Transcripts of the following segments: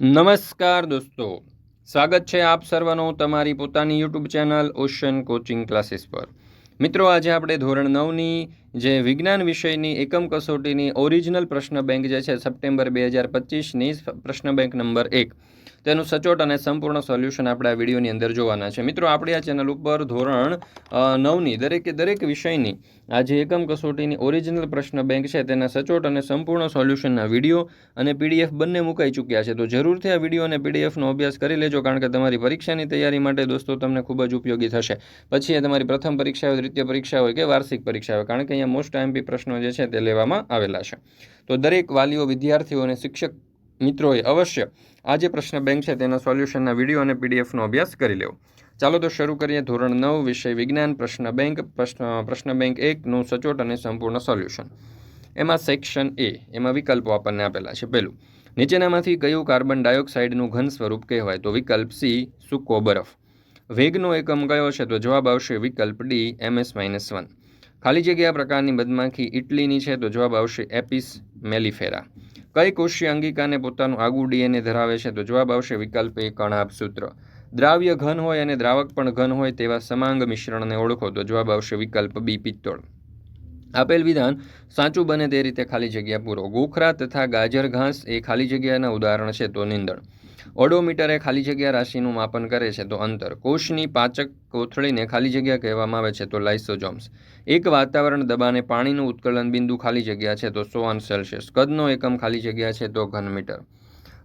નમસ્કાર દોસ્તો, સ્વાગત છે આપ સર્વનું તમારી પોતાની YouTube channel ocean coaching classes પર। મિત્રો, આજે આપણે ધોરણ 9ની જે વિજ્ઞાન વિષયની એકમ કસોટીની ઓરિજિનલ પ્રશ્ન બેંક જે છે સપ્ટેમ્બર 2025ની પ્રશ્ન બેંક નંબર 1 તેનું સચોટ અને સંપૂર્ણ સોલ્યુશન આપણે આ વિડીયોની અંદર જોવાના છે। મિત્રો, આપણી આ ચેનલ ઉપર ધોરણ 9ની દરેક વિષયની આ જે એકમ કસોટીની ઓરિજિનલ પ્રશ્ન બેંક છે તેના સચોટ અને સંપૂર્ણ સોલ્યુશનના વિડીયો અને પીડીએફ બંને મુકાઈ ચૂક્યા છે। તો જરૂરથી આ વિડીયો અને પીડીએફનો અભ્યાસ કરી લેજો, કારણ કે તમારી પરીક્ષાની તૈયારી માટે દોસ્તો તમને ખૂબ જ ઉપયોગી થશે। પછી એ તમારી પ્રથમ પરીક્ષા હોય, દ્વિતીય પરીક્ષા હોય કે વાર્ષિક પરીક્ષા હોય, કારણ કે અહીંયા મોસ્ટ આઈએમપી પ્રશ્નો જે છે તે લેવામાં આવેલા છે। તો દરેક વાલીઓ, વિદ્યાર્થીઓ અને શિક્ષક મિત્રોએ અવશ્ય આ જે પ્રશ્ન બેંક છે તેના સોલ્યુશનના વિડીયો અને પીડીએફનો અભ્યાસ કરી લેવો। ચાલો તો શરૂ કરીએ ધોરણ 9 વિષય વિજ્ઞાન પ્રશ્ન બેંક 1નું સચોટ અને સંપૂર્ણ સોલ્યુશન। એમાં સેક્શન એ, એમાં વિકલ્પો આપણને આપેલા છે। પહેલું, નીચેનામાંથી કયું કાર્બન ડાયોક્સાઇડનું ઘન સ્વરૂપ કહેવાય? તો વિકલ્પ સી, સૂકો બરફ। વેગનો એકમ કયો છે? તો જવાબ આવશે વિકલ્પ ડી, ms-1। ખાલી જગ્યા પ્રકારની મધમાખી ઇટલીની છે? તો જવાબ આવશે એપિસ મેલિફેરા। કઈ કોષીય અંગિકાને પોતાનું આગવું ડીએનએ ધરાવે છે? તો જવાબ આવશે વિકલ્પ એ, કણાભસૂત્ર। દ્રાવ્ય ઘન હોય અને દ્રાવક પણ ઘન હોય તેવા સમાંગ મિશ્રણને ઓળખો? તો જવાબ આવશે વિકલ્પ બી, પિત્તળ। આપેલ વિધાન સાચું બને તે રીતે ખાલી જગ્યા પૂરો। ગોખરા તથા ગાજર ઘાસ એ ખાલી જગ્યાના ઉદાહરણ છે? તો નીંદણ। ઓડોમીટર એ ખાલી જગ્યા રાશિનું માપન કરે છે? તો અંતર। કોષની પાચક કોથળીને ખાલી જગ્યા કહેવામાં આવે છે? તો લાઇસોસોમ્સ। એક વાતાવરણ દબાણે પાણીનું ઉત્કલન બિંદુ ખાલી જગ્યા છે? તો 100 અંશ સેલ્સિયસ। કદનો એકમ ખાલી જગ્યા છે? તો ઘન મીટર।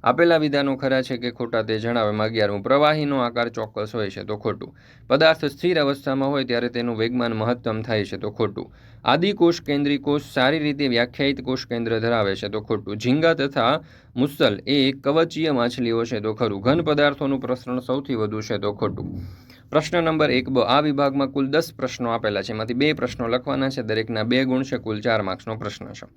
આપેલા વિધાનો ખરા છે કે ખોટા તે જણાવો। 11મું, પ્રવાહીનો આકાર ચોક્કસ હોય છે? તો ખોટું। પદાર્થ સ્થિર અવસ્થામાં હોય ત્યારે તેનું વેગમાન મહત્તમ થાય છે? તો ખોટું। આદિકોષ કેન્દ્રી કોષ સારી રીતે વ્યાખ્યાયિત કોષ કેન્દ્ર ધરાવે છે? તો ખોટું। ઝીંગા તથા મુસલ એ કવચીય માછલીઓ છે? તો ખરું। ઘન પદાર્થોનું પ્રસરણ સૌથી વધુ છે? તો ખોટું। પ્રશ્ન નંબર 1બ, આ વિભાગમાં કુલ 10 પ્રશ્નો આપેલા છે, એમાંથી 2 પ્રશ્નો લખવાના છે, દરેકના 2 ગુણ છે, કુલ 4 માર્ક્સનો પ્રશ્ન છે।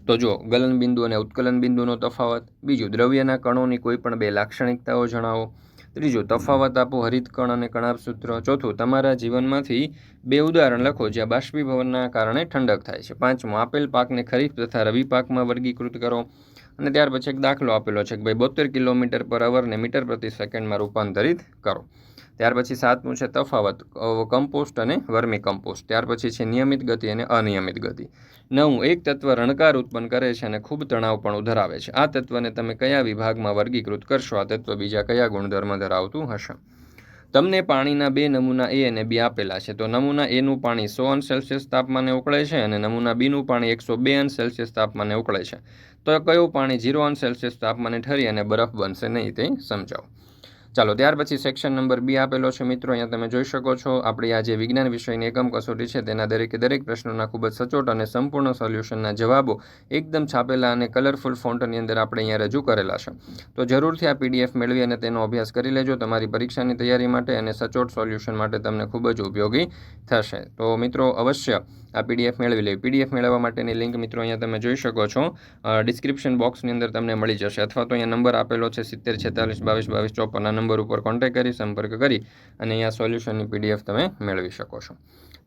તો જો ગલન બિંદુ અને ઉત્કલન બિંદુનો તફાવત, બીજું દ્રવ્યના કણોની કોઈ પણ 2 લાક્ષણિકતાઓ જણાવો, ત્રીજું તફાવત આપો હરિત કણ અને કણાભસૂત્ર, ચોથું તમારા જીવનમાંથી 2 ઉદાહરણ લખો જ્યાં બાષ્પીભવનના કારણે ઠંડક થાય છે, પાંચમું આપેલ પાકને ખરીફ તથા રવિ પાકમાં વર્ગીકૃત કરો, અને ત્યાર પછી એક દાખલો આપેલો છે કે ભાઈ 72 કિલોમીટર પર અવરને મીટર પ્રતિ સેકન્ડમાં રૂપાંતરિત કરો। ત્યાર પછી 7મું છે તફાવત કમ્પોસ્ટ અને વર્મી કમ્પોસ્ટ। ત્યાર પછી છે નિયમિત ગતિ અને અનિયમિત ગતિ। 9મું, એક તત્વ રણકાર ઉત્પન્ન કરે છે અને ખૂબ તણાવપણું ધરાવે છે, આ તત્વને તમે કયા વિભાગમાં વર્ગીકૃત કરશો? આ તત્વ બીજા કયા ગુણધર્મ ધરાવતું હશે? તમને પાણીના 2 નમૂના એ અને બી આપેલા છે, તો નમૂના એનું પાણી 100 અંશ સેલ્સિયસ તાપમાને ઉકળે છે અને નમૂના બીનું પાણી 102 અંશ સેલ્સિયસ તાપમાને ઉકળે છે, તો કયું પાણી 0 અંશ સેલ્સિયસ તાપમાને ઠરી અને બરફ બનશે નહીં તે સમજાવો। ચાલો, ત્યાર પછી સેક્શન નંબર બી આપેલો છે મિત્રો, અહીંયા તમે જોઈ શકો છો આપણી આ જે વિજ્ઞાન વિષયની એકમ કસોટી છે તેના દરેક પ્રશ્નોના ખૂબ જ સચોટ અને સંપૂર્ણ સોલ્યુશનના જવાબો એકદમ છાપેલા અને કલરફુલ ફોન્ટની અંદર આપણે અહીંયા રજૂ કરેલા છે। તો જરૂરથી આ પીડીએફ મેળવી અને તેનો અભ્યાસ કરી લેજો, તમારી પરીક્ષાની તૈયારી માટે અને સચોટ સોલ્યુશન માટે તમને ખૂબ જ ઉપયોગી થશે। તો મિત્રો, અવશ્ય આ પીડીએફ મેળવી લેવી। પીડીએફ મેળવવા માટેની લિંક મિત્રો અહીંયા તમે જોઈ શકો છો, ડિસ્ક્રિપ્શન બોક્સની અંદર તમને મળી જશે, અથવા તો અહીંયા નંબર આપેલો છે 70 46 22 22 54, આ નંબર ઉપર કોન્ટેક્ટ કરી સંપર્ક કરી અને અહીંયા સોલ્યુશનની પીડીએફ તમે મેળવી શકો છો।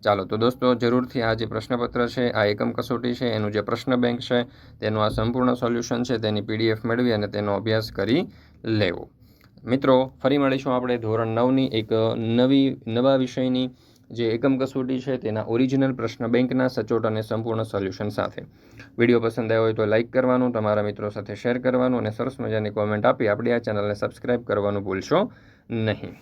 ચાલો તો દોસ્તો, જરૂરથી આ જે પ્રશ્નપત્ર છે, આ એકમ કસોટી છે, એનું જે પ્રશ્ન બેંક છે તેનું આ સંપૂર્ણ સોલ્યુશન છે તેની પીડીએફ મેળવી અને તેનો અભ્યાસ કરી લેવો। મિત્રો, ફરી મળીશું આપણે ધોરણ 9ની એક નવા વિષયની જે એકમ કસોટી છે તેના ઓરિજિનલ પ્રશ્ન બેંકના સચોટ અને સંપૂર્ણ સોલ્યુશન સાથે। વિડીયો પસંદ આવ્યો હોય તો લાઇક કરવાનું, તમારા મિત્રો સાથે શેર કરવાનું અને સરસ મજાની કોમેન્ટ આપી આપણી આ ચેનલને સબસ્ક્રાઈબ કરવાનું ભૂલશો નહીં।